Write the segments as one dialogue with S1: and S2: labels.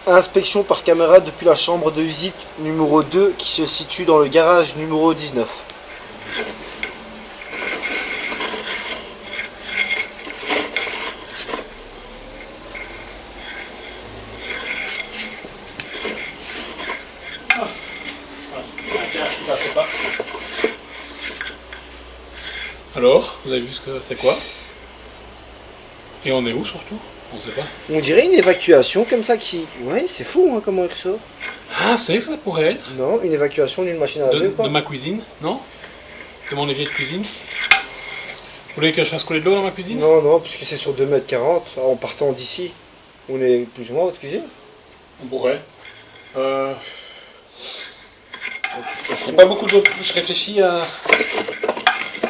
S1: Inspection par caméra depuis la chambre de visite numéro 2 qui se situe dans le garage numéro 19.
S2: Alors, vous avez vu ce que c'est quoi? Et on est où surtout? On sait pas.
S1: On dirait une évacuation comme ça qui... Ouais, c'est fou hein, comment il ressort.
S2: Ah, vous savez ce que ça pourrait être?
S1: Non, une évacuation d'une machine à laver ou quoi?
S2: De ma cuisine, non? De mon évier de cuisine? Vous voulez que je fasse couler de l'eau dans ma cuisine?
S1: Non, non, puisque c'est sur 2,40 m en partant d'ici. On est plus ou moins à votre cuisine.
S2: On pourrait. C'est pas beaucoup d'eau. Je réfléchis à...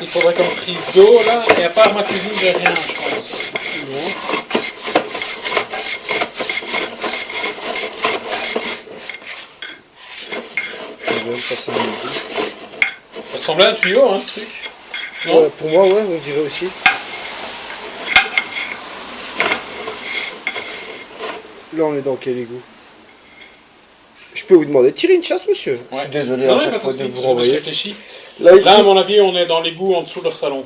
S2: Il faudrait comme prise d'eau là, et à part ma cuisine, j'ai rien, je pense.
S1: Non.
S2: Ça ressemblait à un tuyau, hein, ce truc. Non
S1: Ouais, pour moi, ouais, on dirait aussi. Là, on est dans quel égout? Je peux vous demander de tirer une chasse, monsieur?
S2: Ouais.
S1: Je suis désolé
S2: non,
S1: à chaque fois de vous renvoyer.
S2: Je réfléchis.
S1: Là, ici...
S2: Là, à mon avis, on est dans l'égout en dessous de leur salon.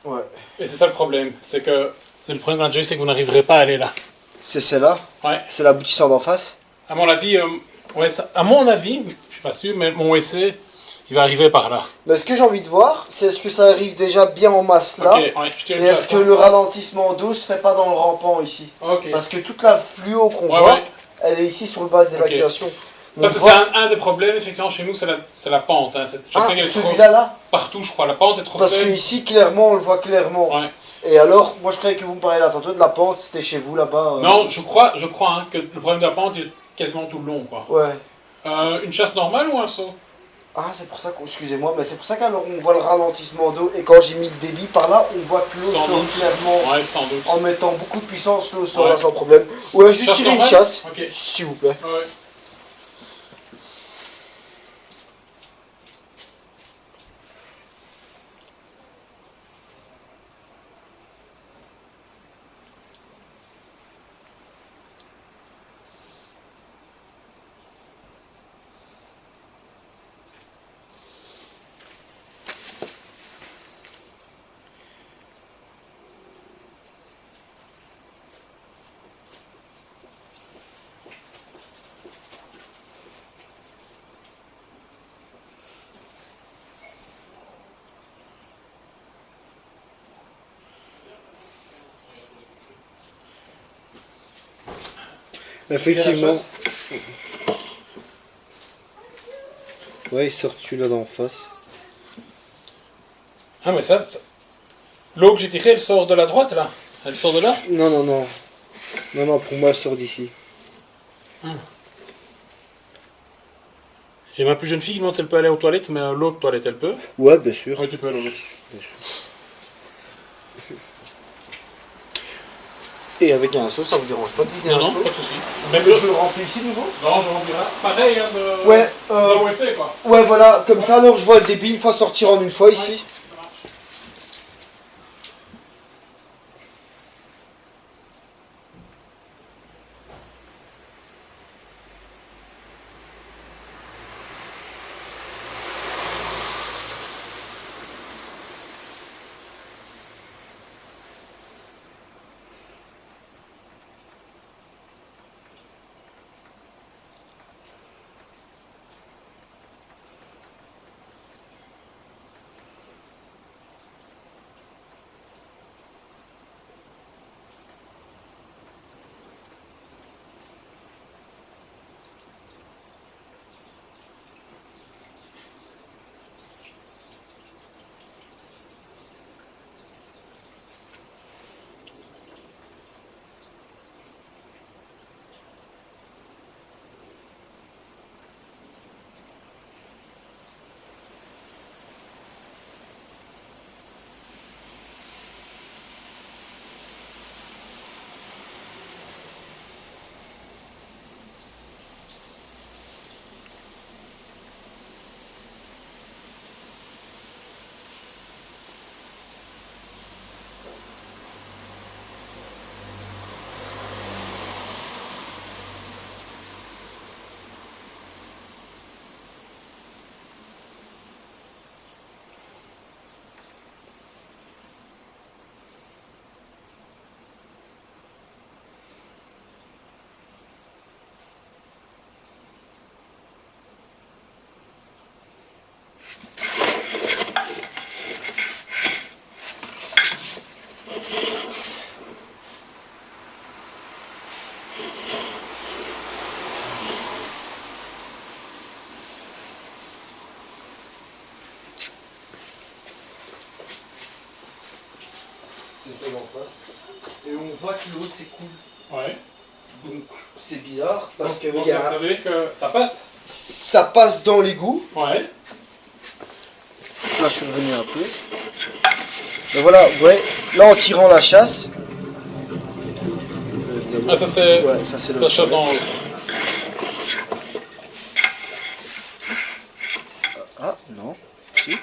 S1: Ouais.
S2: Et c'est ça le problème. C'est que... C'est le problème d'un joy, c'est que vous n'arriverez pas à aller là.
S1: C'est celle-là?
S2: Ouais.
S1: C'est l'aboutissant d'en face?
S2: À mon avis, ouais, ça... à mon avis, je suis pas sûr, mais mon essai, il va arriver par là.
S1: Mais ce que j'ai envie de voir, c'est est-ce que ça arrive déjà bien en masse là?
S2: Ok, ouais, je tire
S1: et
S2: une
S1: est-ce
S2: chasse,
S1: que le ralentissement d'eau se fait pas dans le rampant ici?
S2: Ok.
S1: Parce que toute la fluo qu'on
S2: Ouais,
S1: voit,
S2: ouais.
S1: elle est ici sur le bas d'évacuation.
S2: Parce que c'est un des problèmes, effectivement, chez nous, c'est la pente. Hein. Je sais qu'elle est trop...
S1: celui-là là?
S2: Partout, je crois. La pente est trop
S1: Parce
S2: faible.
S1: que ici, clairement, on le voit clairement.
S2: Ouais.
S1: Et alors, moi je croyais que vous me parliez là tantôt de la pente, c'était chez vous là-bas.
S2: Non, je crois hein, que le problème de la pente est quasiment tout le long, quoi.
S1: Ouais.
S2: Une chasse normale ou un saut?
S1: Ah, c'est pour ça qu'on... Excusez-moi, mais c'est pour ça qu'alors on voit le ralentissement d'eau. Et quand j'ai mis le débit par là, on voit que l'eau
S2: Sans
S1: sort
S2: doute.
S1: clairement.
S2: Ouais, sans doute.
S1: En mettant beaucoup de puissance, l'eau sort
S2: Ouais.
S1: là sans problème. Ouais, juste
S2: Chasse
S1: tirer une
S2: normale?
S1: chasse,
S2: Ok.
S1: s'il vous plaît.
S2: Ouais.
S1: Effectivement. Ouais, il sort celui-là d'en face.
S2: Ah, mais ça... L'eau que j'ai tirée, elle sort de la droite, là? Elle sort de là?
S1: Non, non, non. Non, non, pour moi, elle sort d'ici.
S2: J'ai ma plus jeune fille qui demande si elle peut aller aux toilettes, mais l'autre toilette, elle peut.
S1: Ouais, bien sûr.
S2: Oui, tu peux aller aux toilettes.
S1: Bien sûr. Et avec un seau, ça vous dérange pas de vider un
S2: Non,
S1: seau?
S2: pas de soucis.
S1: Même
S2: Même
S1: je le remplis ici de nouveau?
S2: Non, je remplirai. Pareil, hein, de...
S1: Ouais,
S2: de WC, quoi.
S1: ouais, voilà, comme ça, alors je vois le débit une fois sortir en une fois ici.
S2: Ouais.
S1: et on voit que l'eau s'écoule.
S2: Ouais.
S1: Donc c'est bizarre parce
S2: Donc,
S1: que
S2: donc
S1: il y a-
S2: ça veut dire que ça passe.
S1: ça passe dans l'égout.
S2: Ouais.
S1: Là je suis revenu un peu. Mais voilà, ouais, là en tirant la chasse.
S2: Ah, ça c'est
S1: Ouais, ça c'est le.
S2: la chasse en haut.
S1: Ah non, si.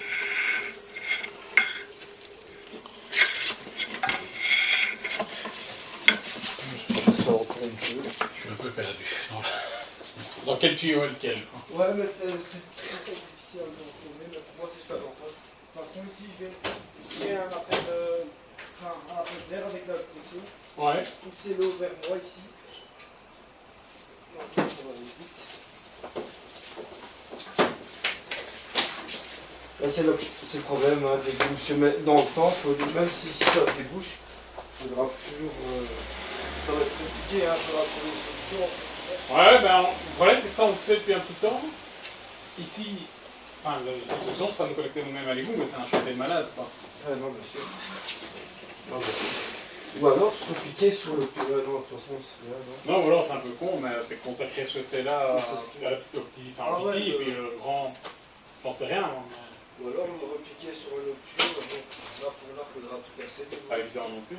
S1: Ça encore un peu.
S2: Je suis un peu perdu. Dans quel tuyau est lequel?
S1: Ouais, mais c'est très difficile à tourner, mais pour moi c'est chouette en face. De toute façon, ici j'ai un appel d'air avec la pression.
S2: Ouais.
S1: Poussez l'eau vers moi ici. Donc, ça va aller vite. Là, c'est le problème avec les ébouches. Mais dans le temps, même si ça se débouche, il faudra toujours. Ça va être compliqué, il faudra trouver une solution.
S2: Ouais, ben le problème c'est que ça on le sait depuis un petit temps. Ici, enfin la solution sera de nous collecter nous-mêmes à l'égout, mais c'est un chantier de malade quoi.
S1: Ouais, non, bien sûr. Non, bien sûr. Ou alors se piquer sur le. Non, de toute façon, c'est là, non.
S2: Non, ou alors c'est un peu con, mais c'est consacrer ce essai-là au petit, enfin
S1: Ah
S2: au
S1: ouais,
S2: pipi, et puis le grand, j'en sais rien. Mais
S1: Ou alors me repiquer sur un autre tuyau, mais bon, là pour là, faudra tout casser.
S2: pas évident non plus.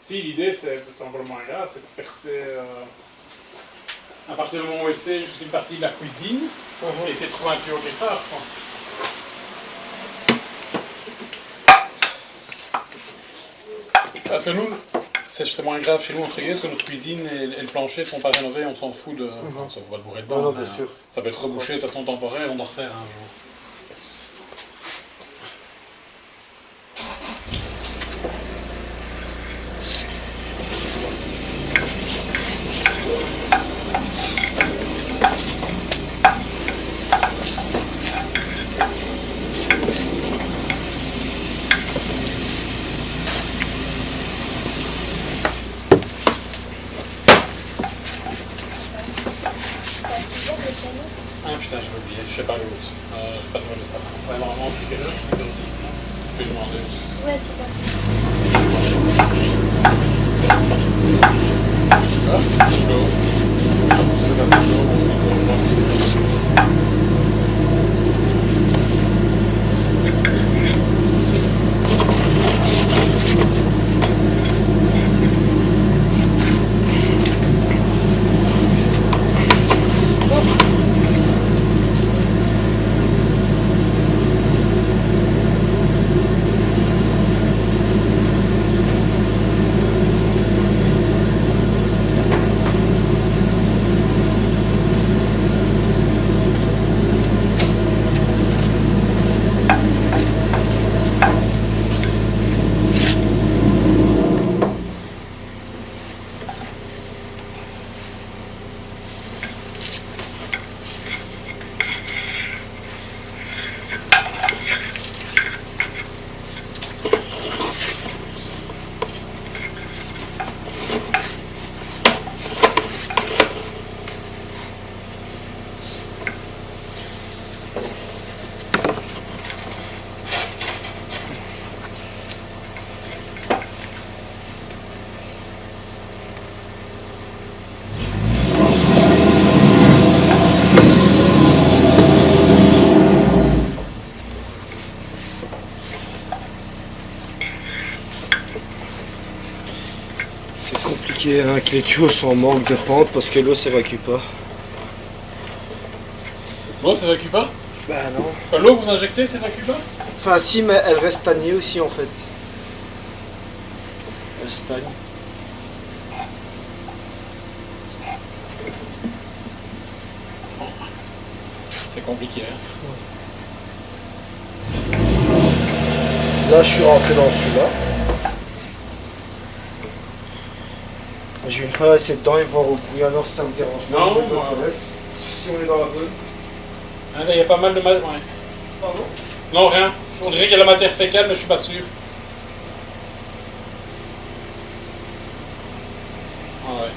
S2: Si l'idée c'est encore moins grave, c'est de percer à partir du moment où c'est jusqu'à une partie de la cuisine, et essayer de trouver un tuyau quelque part. Quoi. Parce que nous, c'est moins grave chez nous entre guillemets, parce que notre cuisine et le plancher sont pas rénovés, on s'en fout de. Enfin, on s'en fout pas de bourrer dedans.
S1: Non,
S2: mais,
S1: bien sûr.
S2: Ça peut être rebouché de façon temporaire, on doit refaire un jour. Ah putain, j'ai oublié, je sais pas l'autre. J'ai pas demandé ça. Ouais, normalement, c'était quelle heure? 10, non? Je vais demander.
S3: Ouais, c'est ça.
S2: Ah, c'est chaud. C'est pas ça, c'est
S1: C'est compliqué hein, que les tuyaux sont en manque de pente parce que l'eau s'évacue pas.
S2: L'eau s'évacue pas?
S1: Bah non.
S2: Quand l'eau que vous injectez s'évacue pas?
S1: Enfin si, mais elle reste stagnée aussi en fait. Elle stagne.
S2: C'est compliqué, hein.
S1: Là je suis rentré dans celui-là. Je vais une fois essayer dedans et voir au bruit alors si ça me dérange pas.
S2: Non,
S1: de l'autre
S2: moi-
S1: toilette. Si on est dans la bonne.
S2: Ah, là, il y a pas mal de mal. Ouais.
S1: Pardon?
S2: Non, rien. On dirait qu'il y a la matière fécale, mais je suis pas sûr. Ah ouais.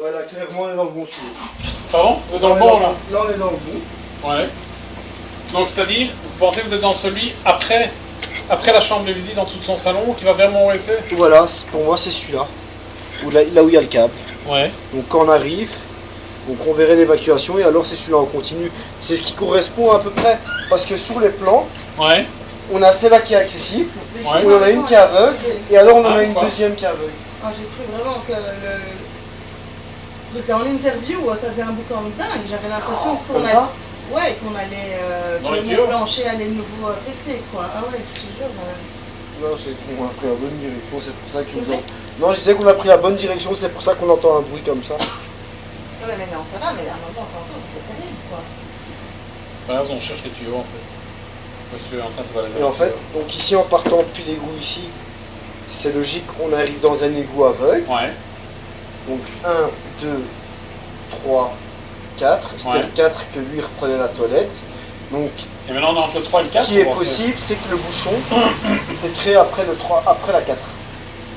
S1: Voilà, clairement, on est dans le bon tuyau.
S2: Pardon? Vous êtes dans le bon là?
S1: Là, on est dans le bon.
S2: Ouais. Donc c'est-à-dire, vous pensez que vous êtes dans celui après la chambre de visite en dessous de son salon qui va vers mon WC?
S1: Voilà, pour moi, c'est celui-là. Là où il y a le câble.
S2: Ouais.
S1: Donc quand on arrive, donc on verrait l'évacuation et alors c'est celui-là en continu. C'est ce qui correspond à peu près. Parce que sur les plans,
S2: Ouais.
S1: on a celle-là qui est accessible,
S2: Ouais.
S1: on en a une qui est aveugle, et alors on en
S2: Ah,
S1: a une
S2: quoi.
S1: deuxième qui est aveugle.
S3: Ah, j'ai cru vraiment que j'étais en interview, ça faisait un boucan de dingue. J'avais l'impression qu'on
S1: Comme ça
S3: qu'on allait
S2: Dans
S3: que
S2: les
S3: mon
S2: tuyaux
S3: plancher allait de nouveau péter quoi. Ah ouais, je te jure.
S1: Non, c'est qu'on a pris la bonne direction, c'est pour ça qu'ils nous ont... Non, je disais qu'on a pris la bonne direction, c'est pour ça qu'on entend un bruit comme ça.
S3: Ouais, mais non, ça va, mais à un moment, tantôt, c'était terrible quoi.
S2: Là, on cherche les tuyaux en fait. Monsieur est en train de se balader.
S1: Et en fait, donc ici en partant depuis l'égout ici, c'est logique, on arrive dans un égout aveugle.
S2: Ouais.
S1: Donc 1, 2, 3, 4. C'était
S2: Ouais.
S1: le 4 que lui reprenait la toilette. Donc
S2: Et maintenant on est entre le 3 et le 4.
S1: ce qui est
S2: vous pensez?
S1: possible, c'est que le bouchon s'est créé après le 3, après la 4.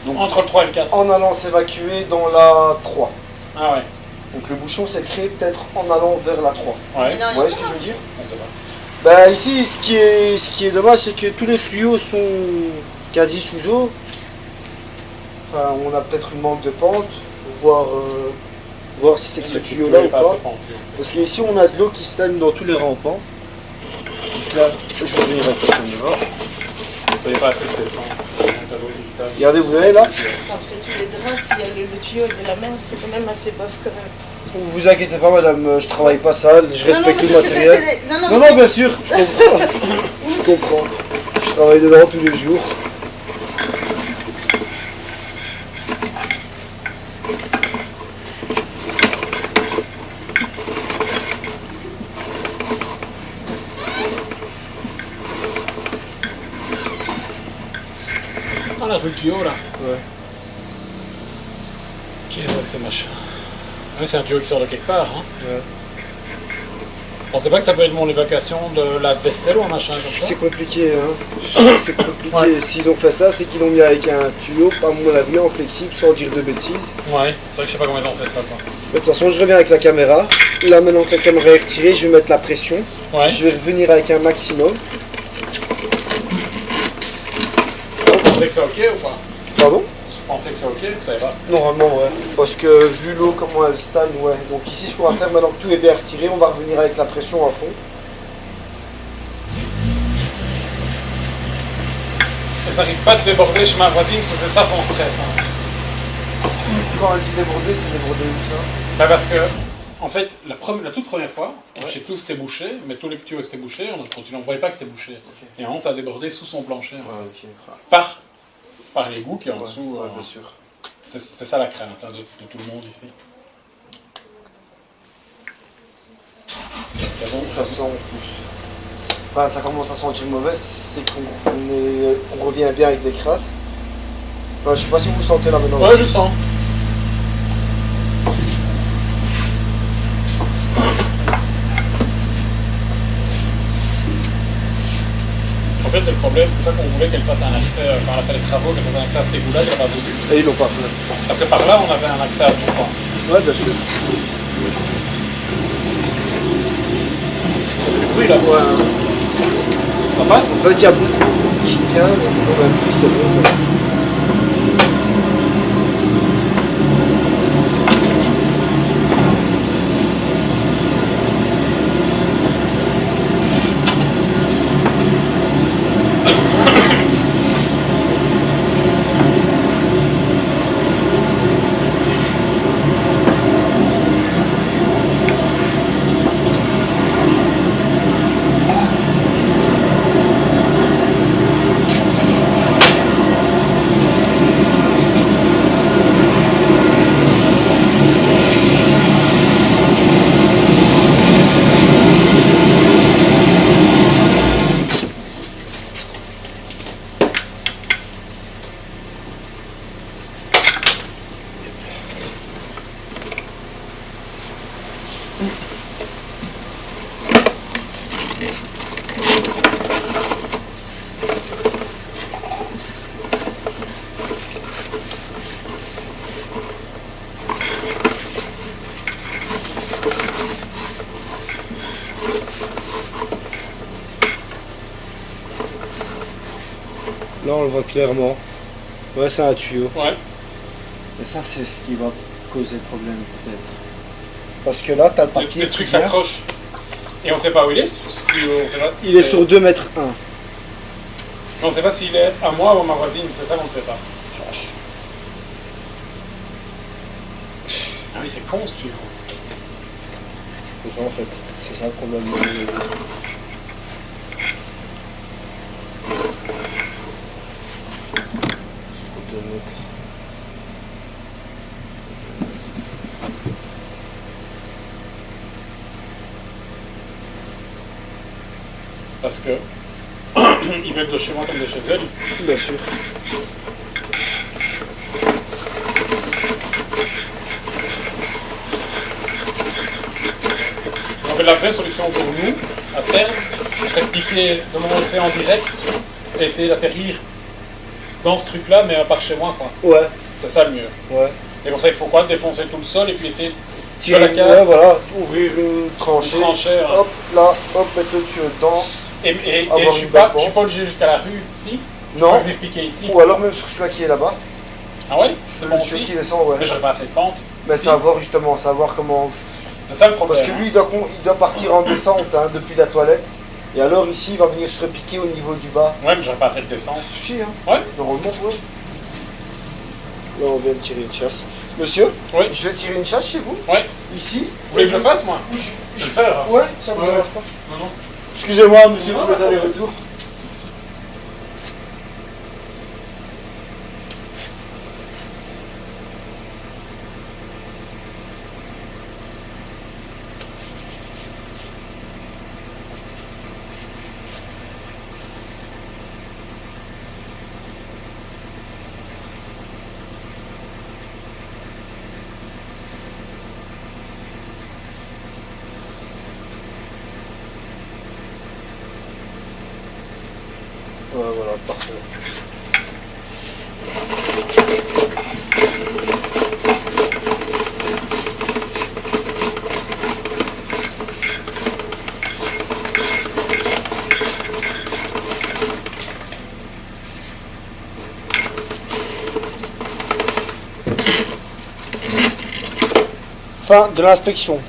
S1: Donc
S2: Entre le 3 et le 4.
S1: en allant s'évacuer dans la 3.
S2: Ah ouais.
S1: Donc le bouchon s'est créé peut-être en allant vers la 3.
S2: Ouais.
S3: Mais non,
S1: Vous voyez ce que je veux dire?
S2: On sait pas.
S1: Bah ici, ce qui est dommage, c'est que tous les tuyaux sont quasi sous eau. Enfin, on a peut-être une manque de pente, voir si c'est que ce
S2: Le
S1: tuyau-là ou
S2: est
S1: pas.
S2: assez pentu, en fait.
S1: Parce qu'ici, on a de l'eau qui stagne dans tous les rampants. Donc là, je vais venir avec la caméra.
S2: Vous n'avez pas assez de descente.
S1: Regardez, vous voyez là?
S3: Quand je fais tous les draps, s'il y a le tuyau et de la merde, c'est quand même assez bof quand même.
S1: Vous inquiétez pas, madame, je travaille pas sale, je respecte
S3: non,
S1: le
S3: mais c'est
S1: matériel.
S3: non,
S1: Non, non, bien sûr, je comprends. Je comprends. Je travaille dedans tous les jours.
S2: Ah là, je veux le tuyau là.
S1: Ouais.
S2: Qu'est-ce que c'est machin? Ah, c'est un tuyau qui sort de quelque part. Hein.
S1: Ouais.
S2: On sait pas que ça peut être mon évacuation de la vaisselle ou un machin comme ça.
S1: C'est compliqué, hein. C'est compliqué.
S2: Ouais.
S1: S'ils ont fait ça, c'est qu'ils l'ont mis avec un tuyau, à mon avis, en flexible, sans dire de bêtises.
S2: Ouais, c'est vrai que je sais pas comment ils ont fait ça. Quoi.
S1: Mais de toute façon, je reviens avec la caméra. Là, maintenant que la caméra est retirée, je vais mettre la pression.
S2: Ouais.
S1: Je vais revenir avec un maximum.
S2: Vous pensez que c'est ok ou pas?
S1: Pardon?
S2: Vous pensez que c'est ok? Vous savez pas?
S1: Normalement, ouais. Parce que vu l'eau, comment elle stagne, ouais. Donc ici, ce qu'on va faire, maintenant que tout est bien retiré, on va revenir avec la pression à fond.
S2: Et ça risque pas de déborder chez ma voisine parce que c'est ça son stress. Hein.
S1: Quand elle dit déborder, c'est déborder où ça?
S2: Bah parce que, en fait, la toute première fois, je sais plus où c'était bouché, mais tous les tuyaux étaient bouchés, on a continué, on voyait pas que c'était bouché.
S1: Ok.
S2: Et vraiment, ça a débordé sous son plancher.
S1: Ouais, ok.
S2: Par l'égout qui est en
S1: Ouais,
S2: dessous.
S1: ouais, bien sûr.
S2: C'est ça la crainte hein, de tout le monde ici. De toute façon,
S1: Ça sent en plus. Enfin, ça commence à sentir mauvais, c'est qu'on revient bien avec des crasses. Enfin, je sais pas si vous sentez là maintenant.
S2: Ouais, je sens. En fait, c'est le problème, c'est ça qu'on voulait qu'elle fasse un accès, quand elle a fait les travaux, qu'elle fasse un accès à cet égout-là, qu'elle n'a pas voulu.
S1: Et ils l'ont pas fait.
S2: Parce que par là, on avait un accès à tout. Quoi.
S1: Ouais, bien sûr.
S2: Oui, là.
S1: Ouais.
S2: Ça passe?
S1: En fait, il y a beaucoup qui vient, donc on a pris, c'est bon. Là, on le voit clairement. Ouais, c'est un tuyau.
S2: Ouais.
S1: Et ça, c'est ce qui va causer le problème, peut-être. Parce que là, t'as le papier.
S2: Le truc
S1: qui vient.
S2: s'accroche. Et on sait pas où il est, ce tuyau. On sait pas,
S1: Il est sur 2 mètres 1.
S2: Mais on sait pas s'il est à moi ou à ma voisine, c'est ça qu'on ne sait pas. Ah oui, c'est con ce tuyau.
S1: C'est ça, en fait. C'est ça le problème. 2 mètres.
S2: Parce que ils mettent de chez moi comme de chez elle.
S1: Bien sûr.
S2: Donc la vraie solution pour nous, à terme, serait de piquer de mon essai en direct et essayer d'atterrir dans ce truc-là, mais par chez moi, quoi.
S1: Ouais,
S2: C'est ça le mieux.
S1: ouais.
S2: Et pour ça, il faut quoi? Défoncer tout le sol et puis essayer de
S1: Tirer,
S2: la cave.
S1: ouais, voilà. Ouvrir une tranchée.
S2: trancher.
S1: Hop, là, hop, mettre le tuyau dedans.
S2: Et
S1: Avoir
S2: je suis
S1: une
S2: pas,
S1: belle
S2: je suis pas obligé jusqu'à la rue, si. Je
S1: Non.
S2: peux venir piquer ici.
S1: Ou alors même sur celui-là qui est là-bas.
S2: Ah ouais? C'est bon
S1: Le tuyau
S2: aussi.
S1: qui descend, ouais.
S2: Mais j'aurais pas assez de pente.
S1: Mais
S2: Si.
S1: savoir justement, savoir comment.
S2: C'est ça le problème.
S1: Parce que lui, il doit partir en descente hein, depuis la toilette. Et alors ici, il va venir se repiquer au niveau du bas.
S2: Ouais, mais j'aurais pas assez de descente.
S1: Si, hein.
S2: Ouais.
S1: Normalement, ouais. Là, on vient de tirer une chasse. Monsieur,
S2: Oui.
S1: je vais tirer une chasse chez vous,
S2: Ouais.
S1: ici.
S2: Vous voulez que je le fasse, moi?
S1: Oui,
S2: Je vais le faire.
S1: Ouais, ça me
S2: Ouais.
S1: dérange pas.
S2: Non, non.
S1: Excusez-moi, monsieur, pour les allers-retours. Ouais, voilà, parfait. Fin de l'inspection.